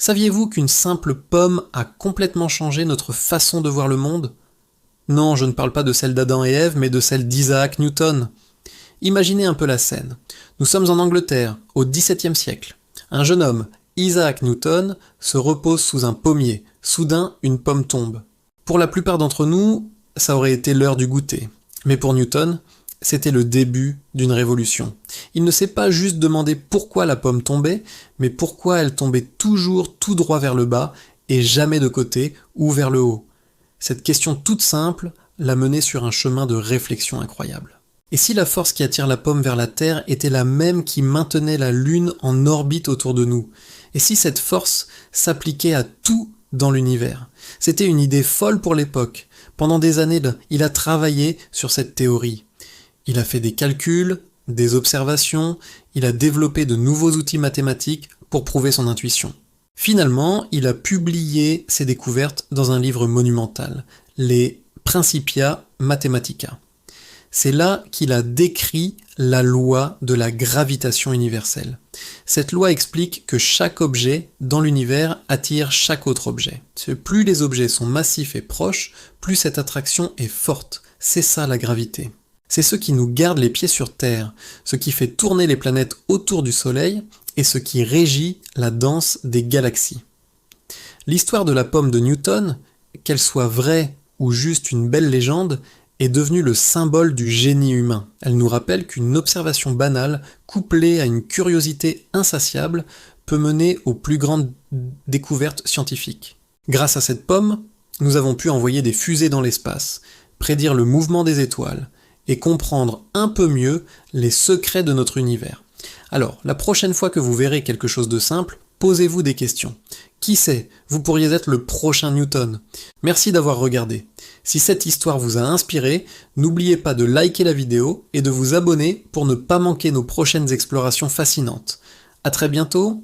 Saviez-vous qu'une simple pomme a complètement changé notre façon de voir le monde? Non, je ne parle pas de celle d'Adam et Ève, mais de celle d'Isaac Newton. Imaginez un peu la scène. Nous sommes en Angleterre, au XVIIe siècle. Un jeune homme, Isaac Newton, se repose sous un pommier. Soudain, une pomme tombe. Pour la plupart d'entre nous, ça aurait été l'heure du goûter. Mais pour Newton, c'était le début d'une révolution. Il ne s'est pas juste demandé pourquoi la pomme tombait, mais pourquoi elle tombait toujours tout droit vers le bas et jamais de côté ou vers le haut. Cette question toute simple l'a mené sur un chemin de réflexion incroyable. Et si la force qui attire la pomme vers la Terre était la même qui maintenait la Lune en orbite autour de nous? Et si cette force s'appliquait à tout dans l'univers? C'était une idée folle pour l'époque. Pendant des années, il a travaillé sur cette théorie. Il a fait des calculs, des observations, il a développé de nouveaux outils mathématiques pour prouver son intuition. Finalement, il a publié ses découvertes dans un livre monumental, les Principia Mathematica. C'est là qu'il a décrit la loi de la gravitation universelle. Cette loi explique que chaque objet dans l'univers attire chaque autre objet. Plus les objets sont massifs et proches, plus cette attraction est forte. C'est ça la gravité. C'est ce qui nous garde les pieds sur Terre, ce qui fait tourner les planètes autour du Soleil et ce qui régit la danse des galaxies. L'histoire de la pomme de Newton, qu'elle soit vraie ou juste une belle légende, est devenue le symbole du génie humain. Elle nous rappelle qu'une observation banale, couplée à une curiosité insatiable, peut mener aux plus grandes découvertes scientifiques. Grâce à cette pomme, nous avons pu envoyer des fusées dans l'espace, prédire le mouvement des étoiles, et comprendre un peu mieux les secrets de notre univers. Alors, la prochaine fois que vous verrez quelque chose de simple, posez-vous des questions. Qui sait, vous pourriez être le prochain Newton. Merci d'avoir regardé. Si cette histoire vous a inspiré, n'oubliez pas de liker la vidéo et de vous abonner pour ne pas manquer nos prochaines explorations fascinantes. À très bientôt.